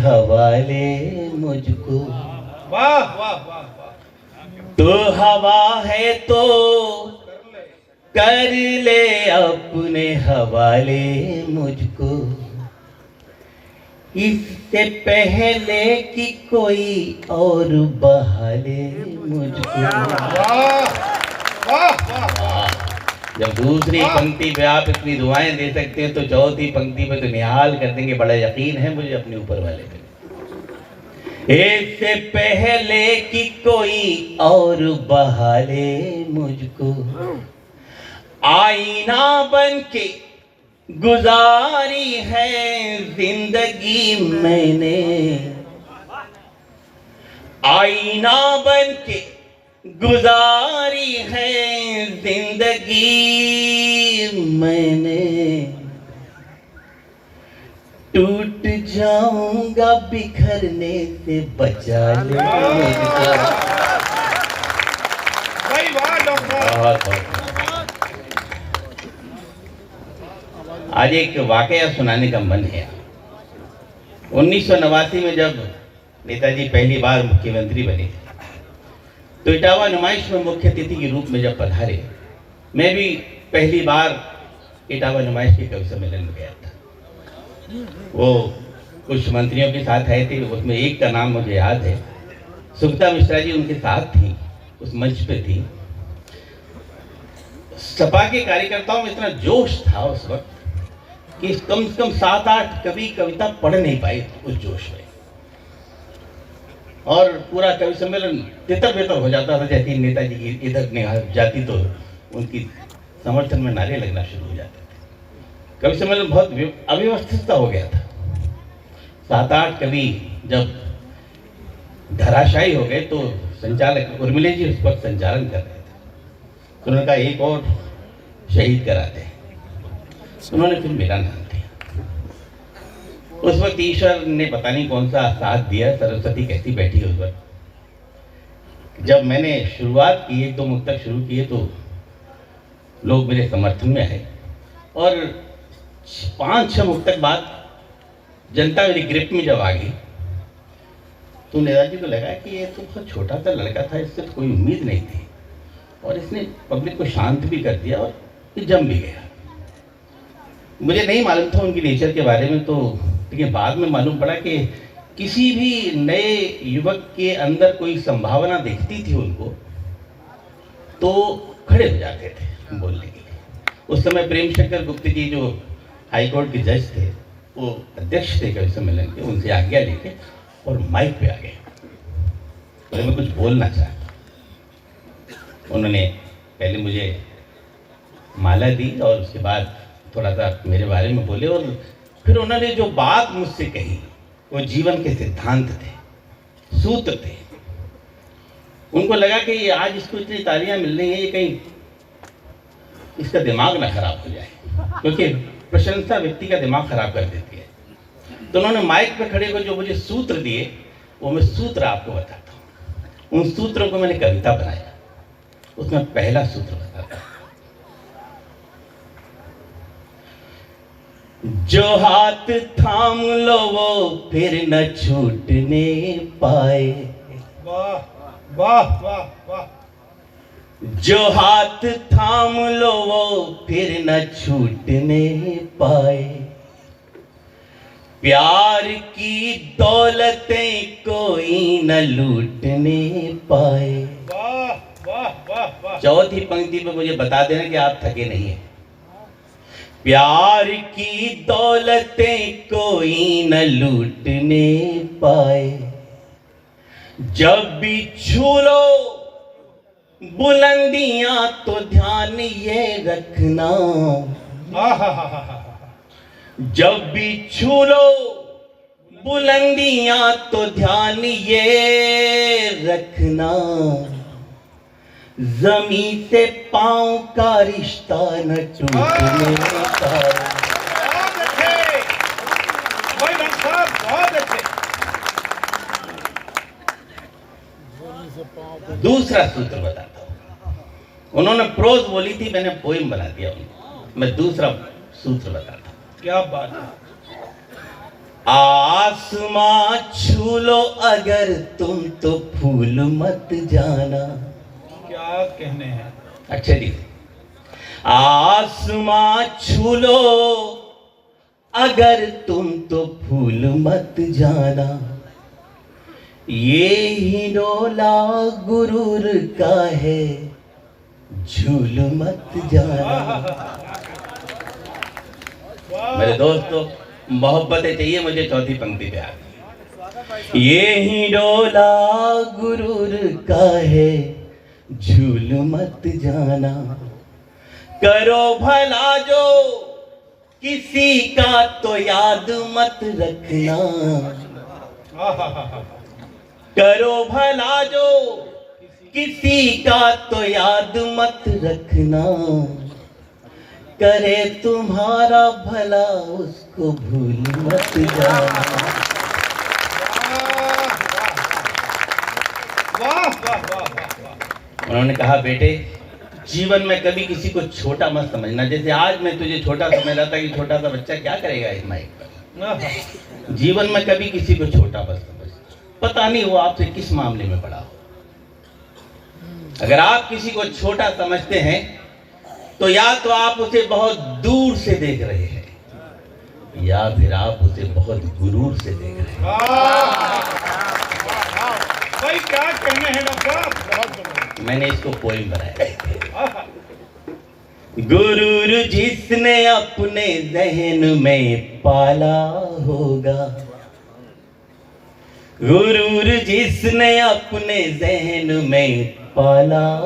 हवाले मुझको। वाह वाह वाह वाह। तो हवा है तो कर ले अपने हवाले मुझको, इससे पहले कि कोई और बहाले मुझको। वाह वाह वाह। जब दूसरी पंक्ति पे आप इतनी दुआएं दे सकते हैं तो चौथी पंक्ति पे तो निहाल कर देंगे। बड़ा यकीन है मुझे अपने ऊपर वाले पे। इससे पहले कि कोई और बहाले मुझको, आईना बन के गुजारी है जिंदगी मैंने। आईना बन के गुजारी है जिंदगी मैंने। टूट जाऊंगा बिखरने से बचा ले मुझको। भाई वाह डॉक्टर। बहुत आज एक वाकया सुनाने का मन है। 1989 में जब नेताजी पहली बार मुख्यमंत्री बने तो इटावा नुमाइश में मुख्य अतिथि के रूप में जब पधारे, मैं भी पहली बार इटावा नुमाइश के कवि सम्मेलन में गया था। वो कुछ मंत्रियों के साथ आए थे, उसमें एक का नाम मुझे याद है, सुगता मिश्रा जी उनके साथ थी, उस मंच पे थी। सपा के कार्यकर्ताओं में इतना जोश था उस वक्त कि कम से कम 7-8 कवि कविता पढ़ नहीं पाए उस जोश में, और पूरा कवि सम्मेलन तितर बेतर हो जाता था। जैसे नेताजी की इधर निगाह जाती तो उनकी समर्थन में नारे लगना शुरू हो जाते थे। कवि सम्मेलन बहुत अव्यवस्थित हो गया था। 7-8 कवि जब धराशायी हो गए तो संचालक उर्मिले जी उस वक्त संचालन कर रहे थे, तो उन्होंने कहा एक और शहीद कराते हैं। उन्होंने फिर मेरा नाम दिया। उस वक्त ईश्वर ने पता नहीं कौन सा साथ दिया, सरस्वती कैसी बैठी उस वक्त। जब मैंने शुरुआत की, 1-2 मुक्तक शुरू किए तो लोग मेरे समर्थन में आए, और 5-6 मुक्तक बाद जनता मेरी ग्रिप में जब आ गई तो नेताजी को लगा कि ये तो बहुत छोटा सा लड़का था, इससे तो कोई उम्मीद नहीं थी, और इसने पब्लिक को शांत भी कर दिया और ये जम भी गया। मुझे नहीं मालूम था उनकी नेचर के बारे में, तो लेकिन बाद में मालूम पड़ा कि किसी भी नए युवक के अंदर कोई संभावना दिखती थी उनको तो खड़े हो जाते थे बोलने के लिए। उस समय प्रेम शंकर गुप्ता जी जो हाई कोर्ट के जज थे, वो अध्यक्ष थे कवि सम्मेलन के, उनसे आज्ञा लेके और माइक पे आ गए, तो मैं कुछ बोलना चाहता। उन्होंने पहले मुझे माला दी और उसके बाद थोड़ा सा मेरे बारे में बोले, और फिर उन्होंने जो बात मुझसे कही वो जीवन के सिद्धांत थे, सूत्र थे। उनको लगा कि ये आज इसको इतनी तालियां मिल रही हैं, ये कहीं इसका दिमाग ना खराब हो जाए, क्योंकि प्रशंसा व्यक्ति का दिमाग खराब कर देती है। तो उन्होंने माइक पर खड़े होकर जो मुझे सूत्र दिए वो मैं सूत्र आपको बताता हूँ। उन सूत्रों को मैंने कविता बनाया। उसमें पहला सूत्र बताता हूँ। जो हाथ थाम लो वो फिर न छूटने पाए। वाह वाह वाह वाह। जो हाथ थाम लो वो फिर न छूटने पाए। प्यार की दौलतें कोई न लूटने पाए। वाह वाह वाह वाह। चौथी पंक्ति पे मुझे बता देना कि आप थके नहीं है। प्यार की दौलतें कोई न लूटने पाए। जब भी छू लो बुलंदियां तो ध्यान ये रखना। जब भी छू लो बुलंदियां तो ध्यान ये रखना। जमीन से पांव का रिश्ता न टूटने का। बहुत अच्छे भाई डॉक्टर साहब, बहुत अच्छे। दूसरा सूत्र बताता हूं। उन्होंने प्रोज बोली थी, मैंने पोएम बना दिया उनको। मैं दूसरा सूत्र बताता हूं। क्या बात है। आसमां छू लो अगर तुम तो फूल मत जाना। क्या कहने हैं। अच्छा जी, आसमां छू लो अगर तुम तो फूल मत जाना, ये हिंडोला गुरूर का है, झूल मत जाना। मेरे दोस्तों, मोहब्बतें चाहिए मुझे चौथी पंक्ति पे आके। ये हिंडोला गुरूर का है, झूल मत जाना। करो भला जो किसी का तो याद मत रखना। करो भला जो किसी का तो याद मत रखना, करे तुम्हारा भला उसको भूल मत जाना। वाह वाह वाह वाह। उन्होंने कहा, बेटे जीवन में कभी किसी को छोटा मत समझना। जैसे आज मैं तुझे छोटा समझ रहा था कि छोटा सा बच्चा क्या करेगा इस माइक पर। जीवन में कभी किसी को छोटा मत समझ। पता नहीं वो आपसे किस मामले में पड़ा हो। अगर आप किसी को छोटा समझते हैं तो या तो आप उसे बहुत दूर से देख रहे हैं, या फिर आप उसे बहुत गुरूर से देख रहे हैं। भाई क्या कहने हैं डॉक्टर साहब। मैंने इसको पोइम बनाया। गुरूर जिसने अपने जहन में पाला होगा, गुरूर जिसने अपने जहन में पाला